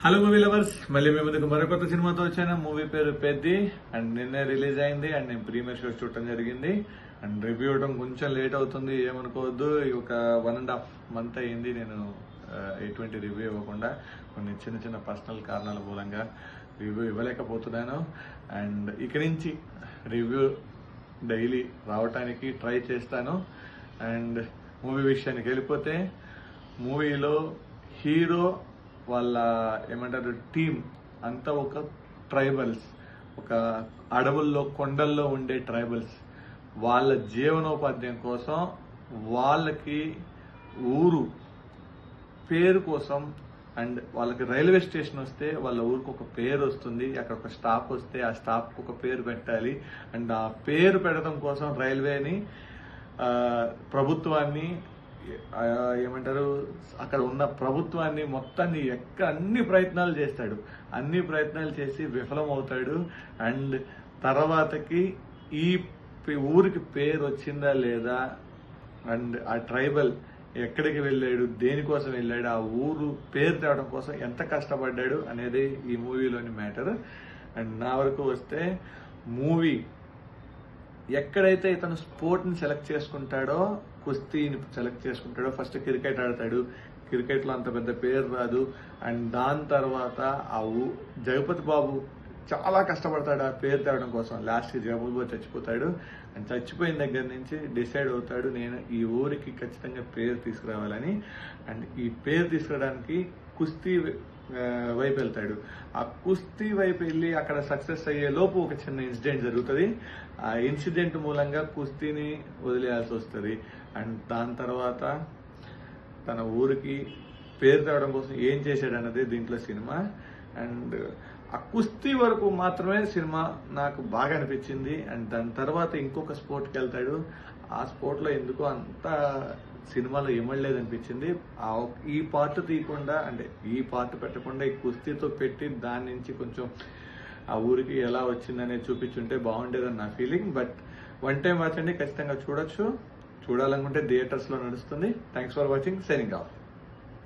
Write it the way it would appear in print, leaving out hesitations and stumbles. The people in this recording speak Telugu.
హలో మూవీ లవర్స్, మళ్ళీ మీ ముందుకు మరో కొత్త సినిమాతో వచ్చాను. మూవీ పేరు పెద్ది అండ్ నిన్నే రిలీజ్ అయింది అండ్ నేను ప్రీమియర్ షో చూడటం జరిగింది అండ్ రివ్యూ ఇవ్వడం కొంచెం లేట్ అవుతుంది, ఏమనుకోవద్దు. ఒక 1.5 month అయింది నేను ఎటువంటి రివ్యూ ఇవ్వకుండా. కొన్ని చిన్న చిన్న పర్సనల్ కారణాల మూలంగా రివ్యూ ఇవ్వలేకపోతున్నాను అండ్ ఇక నుంచి రివ్యూ డైలీ రావటానికి ట్రై చేస్తాను. అండ్ మూవీ విషయానికి వెళ్ళిపోతే, మూవీలో హీరో వాళ్ళ ఏమంటారు టీం అంతా ఒక ట్రైబల్స్, ఒక అడవుల్లో కొండల్లో ఉండే ట్రైబల్స్. వాళ్ళ జీవనోపాధ్యాయం కోసం వాళ్ళకి ఊరు పేరు కోసం అండ్ వాళ్ళకి రైల్వే స్టేషన్ వస్తే వాళ్ళ ఊరికి ఒక పేరు వస్తుంది, అక్కడ ఒక స్టాప్ వస్తే ఆ స్టాప్కి ఒక పేరు పెట్టాలి అండ్ ఆ పేరు పెట్టడం కోసం రైల్వేని ప్రభుత్వాన్ని ఏమంటారు అక్కడ ఉన్న ప్రభుత్వాన్ని మొత్తాన్ని అన్ని ప్రయత్నాలు చేస్తాడు. అన్ని ప్రయత్నాలు చేసి విఫలం అవుతాడు అండ్ తర్వాతకి ఈ ఊరికి పేరు వచ్చిందా లేదా అండ్ ఆ ట్రైబల్ ఎక్కడికి వెళ్ళాడు, దేనికోసం వెళ్ళాడు, ఆ ఊరు పేరు తేవడం కోసం ఎంత కష్టపడ్డాడు అనేది ఈ మూవీలోని మ్యాటర్. అండ్ నా వరకు వస్తే, మూవీ ఎక్కడైతే ఇతను స్పోర్ట్ని సెలెక్ట్ చేసుకుంటాడో, కుస్తీని సెలెక్ట్ చేసుకుంటాడో, ఫస్ట్ క్రికెట్ ఆడతాడు. క్రికెట్లో అంత పెద్ద పేరు రాదు అండ్ దాని తర్వాత జగపతి బాబు చాలా కష్టపడతాడు ఆ పేరు తేవడం కోసం. లాస్ట్కి జగపతి బాబు చచ్చిపోతాడు అండ్ చచ్చిపోయిన దగ్గర నుంచి డిసైడ్ అవుతాడు, నేను ఈ ఊరికి ఖచ్చితంగా పేరు తీసుకురావాలని. అండ్ ఈ పేరు తీసుకురావడానికి కుస్తీ వైపు వెళ్తాడు. ఆ కుస్తీ వైపు వెళ్ళి అక్కడ సక్సెస్ అయ్యే లోపు ఒక చిన్న ఇన్సిడెంట్ జరుగుతుంది. ఆ ఇన్సిడెంట్ మూలంగా కుస్తీని వదిలేయాల్సి వస్తుంది అండ్ దాని తర్వాత తన ఊరికి పేరు తేవడం కోసం ఏం చేశాడు అన్నది దీంట్లో సినిమా. అండ్ ఆ కుస్తీ వరకు మాత్రమే సినిమా నాకు బాగా అనిపించింది అండ్ దాని తర్వాత ఇంకొక స్పోర్ట్కి వెళ్తాడు. ఆ స్పోర్ట్లో ఎందుకో అంత సినిమాలో ఏమడలేదనిపించింది. ఈ పార్ట్ తీయకుండా, అంటే ఈ పార్ట్ పెట్టకుండా ఈ కుస్తీతో పెట్టి దాని నుంచి కొంచెం ఆ ఊరికి ఎలా వచ్చిందనేది చూపించుంటే బాగుండేదని నా feeling. But one time watch అండి, ఖచ్చితంగా చూడొచ్చు. చూడాలనుకుంటే థియేటర్స్లో నడుస్తుంది. Thanks for watching, signing off.